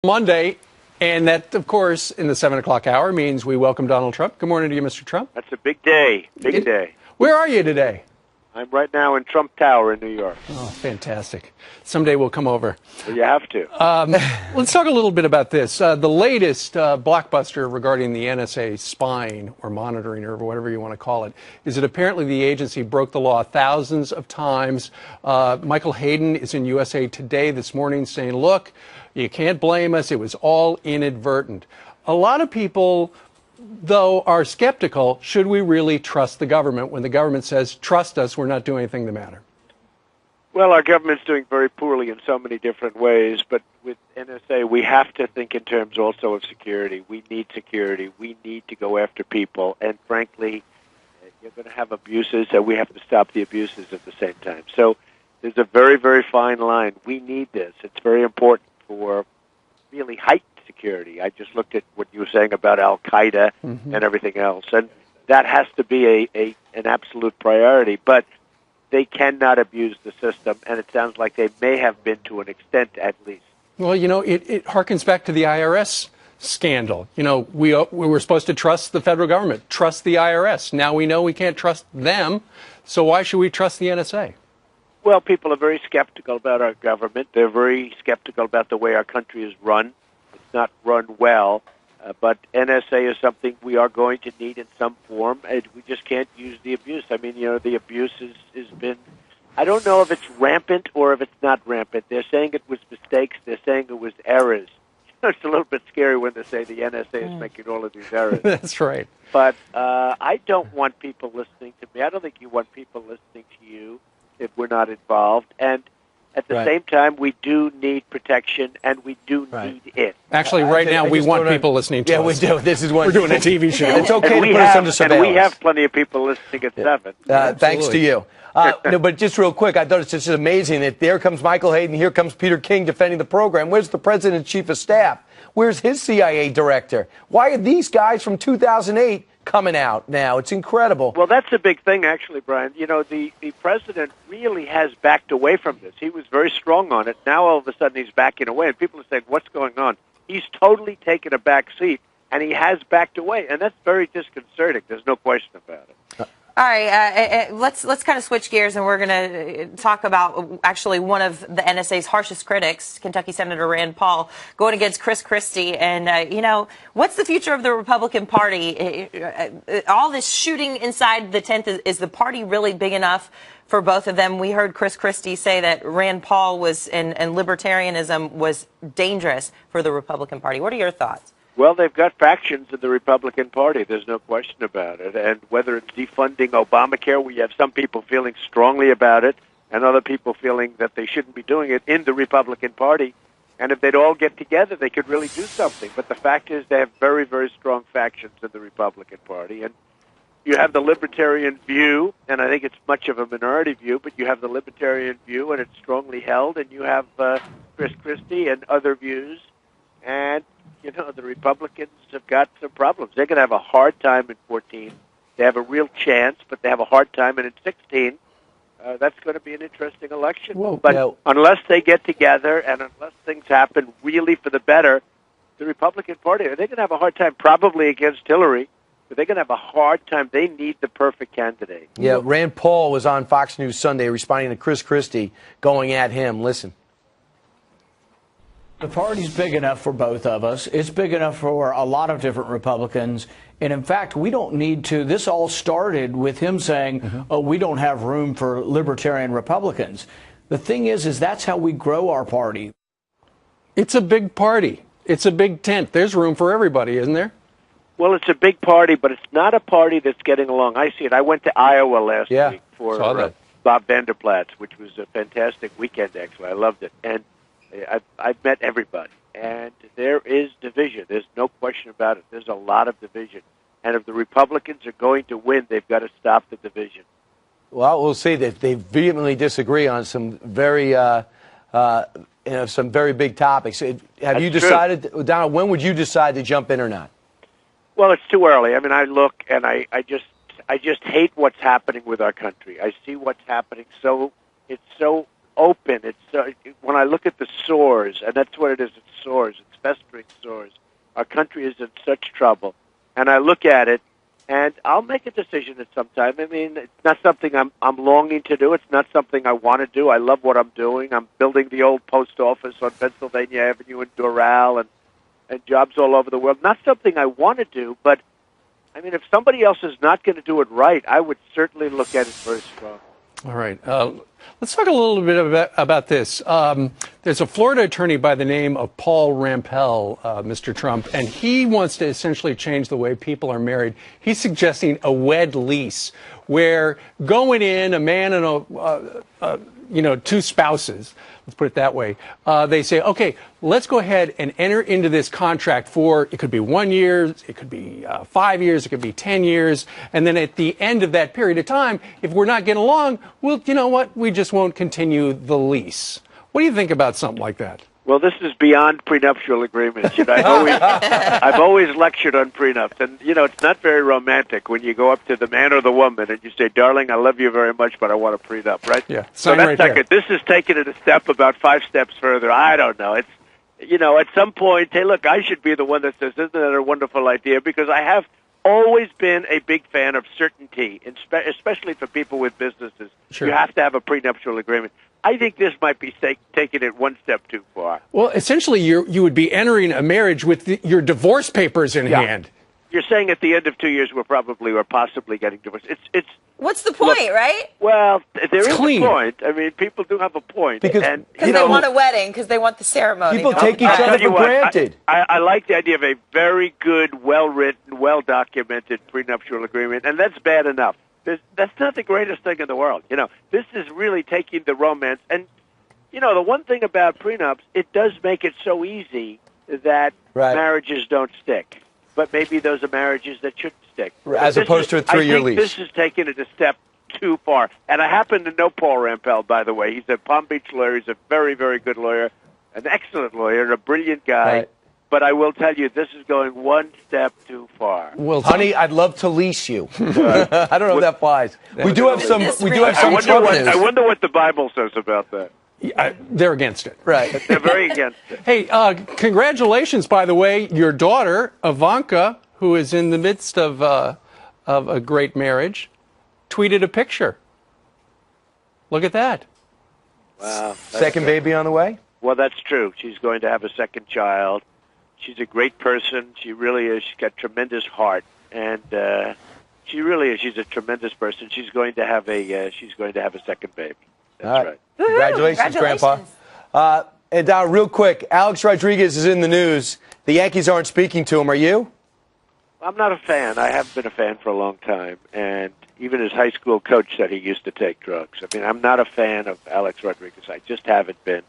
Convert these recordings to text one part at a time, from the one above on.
Monday, and that, of course, in the 7 o'clock hour means we welcome Donald Trump. Good morning to you, Mr. Trump. That's a big day. Big day. Where are you today? I'm right now in Trump Tower in New York. Oh, fantastic. Someday we'll come over. Well, you have to. Let's talk a little bit about this. The latest blockbuster regarding the NSA spying or monitoring or whatever you want to call it is that apparently the agency broke the law thousands of times. Michael Hayden is in USA Today this morning saying, look, you can't blame us. It was all inadvertent. A lot of people, though, are skeptical. Should we really trust the government when the government says, trust us, we're not doing anything the matter? Well, our government's doing very poorly in so many different ways, but with NSA, we have to think in terms also of security. We need security. We need to go after people, and frankly, you're going to have abuses, and we have to stop the abuses at the same time. So there's a very, very fine line. We need this. It's very important for really heightened security. I just looked at what you were saying about Al-Qaeda and everything else, and that has to be an absolute priority, but they cannot abuse the system, and it sounds like they may have been to an extent at least. Well, you know, it harkens back to the IRS scandal. You know, we were supposed to trust the federal government, trust the IRS. Now we know we can't trust them, so why should we trust the NSA? Well, people are very skeptical about our government. They're very skeptical about the way our country is run. It's not run well, but NSA is something we are going to need in some form, and we just can't use the abuse. I mean, you know, the abuse has been, I don't know if it's rampant or if it's not rampant. They're saying it was mistakes. They're saying it was errors. It's a little bit scary when they say the NSA is making all of these errors. That's right. But I don't want people listening to me. I don't think you want people listening to you if we're not involved. And at the same time, we do need protection, and we do need it. Actually, right now, we want people listening to us. Yeah, we do. This is what we're doing a TV show. It's okay to put us under surveillance. And we have plenty of people listening at 7. Thanks to you. No, but just real quick, I thought it's just amazing that there comes Michael Hayden, here comes Peter King defending the program. Where's the president and chief of staff? Where's his CIA director? Why are these guys from 2008 coming out now? It's incredible. Well, that's a big thing, actually, Brian. You know, the president really has backed away from this. He was very strong on it. Now, all of a sudden, he's backing away, and people are saying, what's going on? He's totally taken a back seat, and he has backed away, and that's very disconcerting. There's no question about it. All right, let's kind of switch gears, and we're going to talk about actually one of the NSA's harshest critics, Kentucky Senator Rand Paul, going against Chris Christie. And, you know, what's the future of the Republican Party? All this shooting inside the tent, is the party really big enough for both of them? We heard Chris Christie say that Rand Paul was and libertarianism was dangerous for the Republican Party. What are your thoughts? Well, they've got factions in the Republican Party. There's no question about it. And whether it's defunding Obamacare, we have some people feeling strongly about it and other people feeling that they shouldn't be doing it in the Republican Party. And if they'd all get together, they could really do something. But the fact is they have very, very strong factions in the Republican Party. And you have the libertarian view, and I think it's much of a minority view, but you have the libertarian view, and it's strongly held. And you have Chris Christie and other views. And you know, the Republicans have got some problems. They're going to have a hard time in 14. They have a real chance, but they have a hard time. And in 16, that's going to be an interesting election. Well, but unless they get together and unless things happen really for the better, the Republican Party, they're going to have a hard time probably against Hillary, but they're going to have a hard time. They need the perfect candidate. Yeah, Rand Paul was on Fox News Sunday responding to Chris Christie, going at him. Listen. The party's big enough for both of us. It's big enough for a lot of different Republicans. And in fact, we don't need to. This all started with him saying, oh, we don't have room for libertarian Republicans. The thing is that's how we grow our party. It's a big party. It's a big tent. There's room for everybody, isn't there? Well, it's a big party, but it's not a party that's getting along. I see it. I went to Iowa last week for Bob Vanderplaats, which was a fantastic weekend, actually. I loved it. And I've met everybody, and there is division. There's no question about it. There's a lot of division. And if the Republicans are going to win, they've got to stop the division. Well, we'll see that they vehemently disagree on some very, some very big topics. Have you decided, Donald, when would you decide to jump in or not? Well, it's too early. I mean, I look, and I just hate what's happening with our country. I see what's happening. It's so open. It's when I look at the sores, and that's what it is. It's sores. It's yours. Our country is in such trouble. And I look at it, and I'll make a decision at some time. I mean, it's not something I'm longing to do. It's not something I want to do. I love what I'm doing. I'm building the old post office on Pennsylvania Avenue in Doral and jobs all over the world. Not something I want to do, but, I mean, if somebody else is not going to do it right, I would certainly look at it very strong. All right. Let's talk a little bit about this. There's a Florida attorney by the name of Paul Rampell, Mr. Trump, and he wants to essentially change the way people are married. He's suggesting a wed lease, where going in, a man and two spouses, let's put it that way, they say, okay, let's go ahead and enter into this contract for, it could be 1 year, it could be 5 years, it could be 10 years, and then at the end of that period of time, if we're not getting along, well, you know what, we just won't continue the lease. What do you think about something like that? Well, this is beyond prenuptial agreements. You know, I've always lectured on prenups, and it's not very romantic when you go up to the man or the woman and you say, "Darling, I love you very much, but I want a prenup." Right? Yeah. So that's right not good. there. This is taking it a step, about 5 steps further. I don't know. It's at some point, hey, look, I should be the one that says, "Isn't that a wonderful idea?" Because I have always been a big fan of certainty, especially for people with businesses. Sure. You have to have a prenuptial agreement. I think this might be taking it one step too far. Well, essentially, you would be entering a marriage with your divorce papers in hand. You're saying at the end of 2 years we're probably or possibly getting divorced. It's What's the point, right? Well, there is clean. a point. I mean, people do have a point. Because they want a wedding, because they want the ceremony. people take each other for granted. I like the idea of a very good, well-written, well-documented prenuptial agreement, and that's bad enough. That's not the greatest thing in the world. This is really taking the romance. And, the one thing about prenups, it does make it so easy that marriages don't stick. But maybe those are marriages that shouldn't stick. As opposed to a 3-year lease. This is taking it a step too far. And I happen to know Paul Rampell, by the way. He's a Palm Beach lawyer. He's a very, very good lawyer, an excellent lawyer, a brilliant guy. Right. But I will tell you, this is going one step too far. Well, honey, I'd love to lease you. I don't know if that flies. We do have some. We do have some Trump news. I wonder what the Bible says about that. They're against it. Right. They're very against it. Hey, congratulations, by the way. Your daughter, Ivanka, who is in the midst of a great marriage, tweeted a picture. Look at that. Wow. Second baby on the way? Well, that's true. She's going to have a second child. She's a great person. She really is. She's got tremendous heart, and she really is. She's a tremendous person. She's going to have a second baby. That's right. Congratulations, Grandpa. And real quick, Alex Rodriguez is in the news. The Yankees aren't speaking to him. Are you? I'm not a fan. I haven't been a fan for a long time, and even his high school coach said he used to take drugs. I mean, I'm not a fan of Alex Rodriguez. I just haven't been.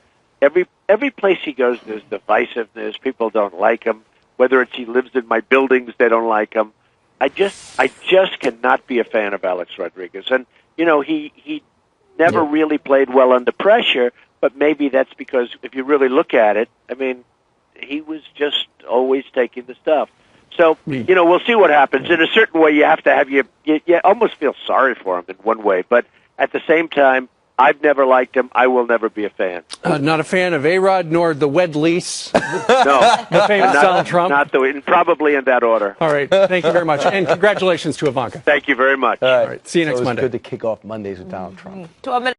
Every place he goes, there's divisiveness. People don't like him. Whether it's he lives in my buildings, they don't like him. I just cannot be a fan of Alex Rodriguez. And he never really played well under pressure. But maybe that's because if you really look at it, I mean, he was just always taking the stuff. So we'll see what happens. In a certain way, you have to have you almost feel sorry for him in one way, but at the same time, I've never liked him. I will never be a fan. Not a fan of A-Rod nor the wed lease. No. The famous Donald Trump. Probably in that order. All right. Thank you very much. And congratulations to Ivanka. Thank you very much. All right. See you next Monday. Monday. It's good to kick off Mondays with Donald Trump. 12 minutes.